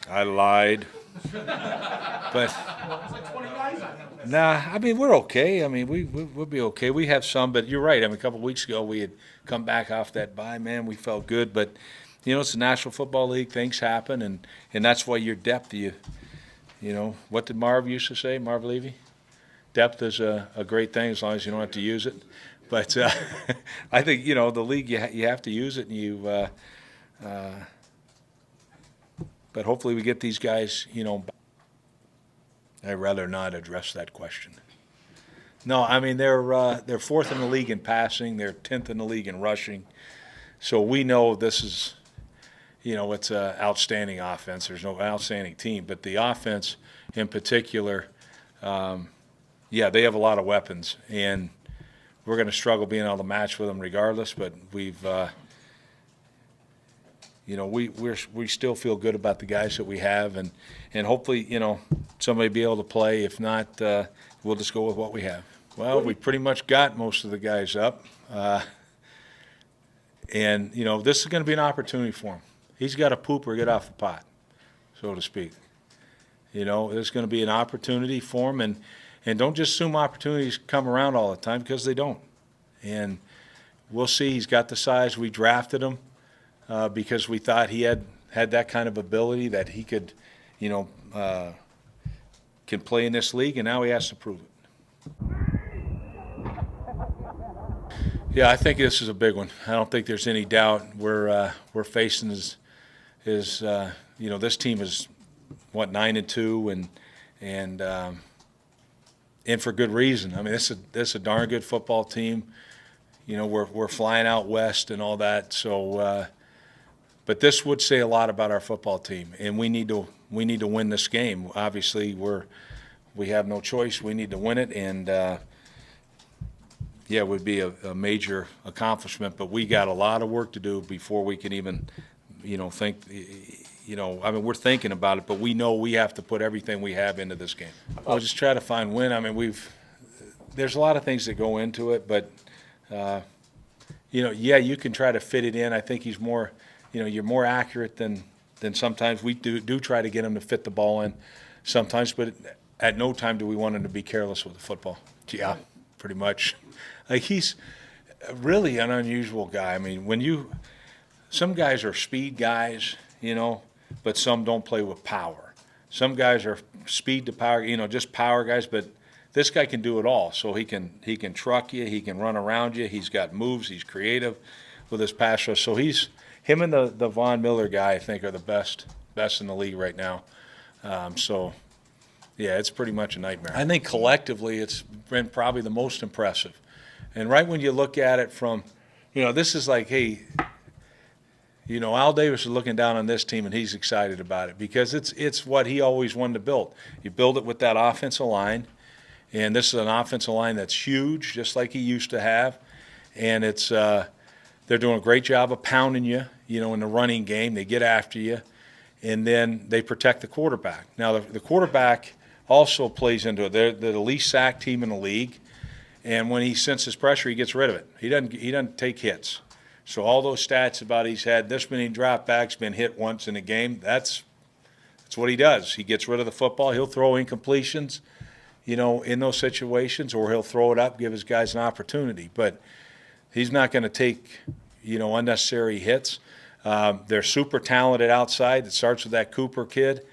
I lied. But nah, I mean we're okay. I mean we'll be okay. We have some, but you're right. I mean a couple of weeks ago we had come back off that bye. Man, we felt good, but it's the National Football League. Things happen, and that's why your depth. What did Marv used to say? Marv Levy. Depth is a great thing as long as you don't have to use it. But I think the league you have to use it, and but hopefully we get these guys. I'd rather not address that question. No, I mean they're fourth in the league in passing. They're 10th in the league in rushing. So we know this is it's an outstanding offense. There's no outstanding team, but the offense in particular, yeah, they have a lot of weapons, and we're going to struggle being able to match with them regardless. But we still feel good about the guys that we have, and hopefully somebody be able to play. If not, we'll just go with what we have. Well, we pretty much got most of the guys up, and this is going to be an opportunity for him. He's got to poop or get off the pot, so to speak. There's going to be an opportunity for him, and don't just assume opportunities come around all the time because they don't. And we'll see. He's got the size. We drafted him because we thought he had that kind of ability that he could, can play in this league, and now he has to prove it. Yeah, I think this is a big one. I don't think there's any doubt. We're facing this team is 9-2 and for good reason. I mean, this is a darn good football team. We're flying out west and all that. So, but this would say a lot about our football team, and we need to win this game. Obviously, we have no choice. We need to win it, and yeah, it would be a major accomplishment. But we got a lot of work to do before we can even, think. I mean, we're thinking about it, but we know we have to put everything we have into this game. We'll just try to find win. I mean, there's a lot of things that go into it, but, yeah, you can try to fit it in. I think he's more, you're more accurate than sometimes. We do try to get him to fit the ball in sometimes, but at no time do we want him to be careless with the football. Yeah, pretty much. Like, he's really an unusual guy. I mean, some guys are speed guys, but some don't play with power. Some guys are speed to power, just power guys, but this guy can do it all. So he can truck you, he can run around you, he's got moves, he's creative with his pass rush. So him and the Von Miller guy, I think, are the best in the league right now. So yeah, it's pretty much a nightmare. I think collectively it's been probably the most impressive. And right when you look at it from, this is like, hey, Al Davis is looking down on this team, and he's excited about it because it's what he always wanted to build. You build it with that offensive line, and this is an offensive line that's huge, just like he used to have. And they're doing a great job of pounding you, in the running game. They get after you, and then they protect the quarterback. Now, the quarterback also plays into it. They're the least sacked team in the league, and when he senses pressure, he gets rid of it. He doesn't take hits. So all those stats about he's had this many dropbacks, been hit once in a game, that's what he does. He gets rid of the football. He'll throw incompletions, in those situations, or he'll throw it up, give his guys an opportunity. But he's not going to take, unnecessary hits. They're super talented outside. It starts with that Cooper kid.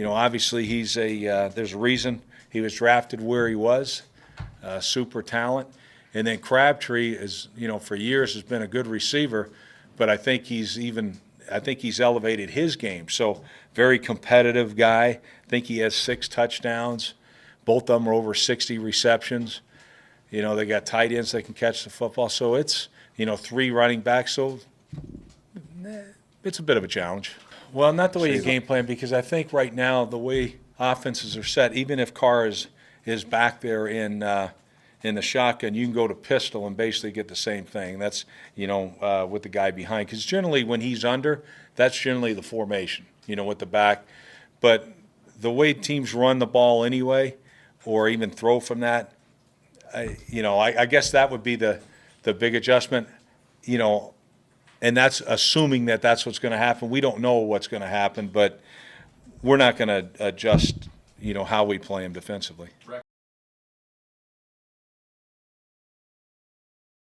Obviously there's a reason he was drafted where he was, super talent. And then Crabtree is, for years has been a good receiver, but I think he's elevated his game. So very competitive guy. I think he has 6 touchdowns. Both of them are over 60 receptions. They got tight ends that can catch the football. So it's, 3 running backs. So it's a bit of a challenge. Well, not the way you game plan, because I think right now the way offenses are set, even if Carr is back there in the shotgun, you can go to pistol and basically get the same thing. That's, with the guy behind. Because generally when he's under, that's generally the formation, with the back. But the way teams run the ball anyway, or even throw from that, I guess that would be the big adjustment, and that's assuming that that's what's going to happen. We don't know what's going to happen, but we're not going to adjust, how we play him defensively.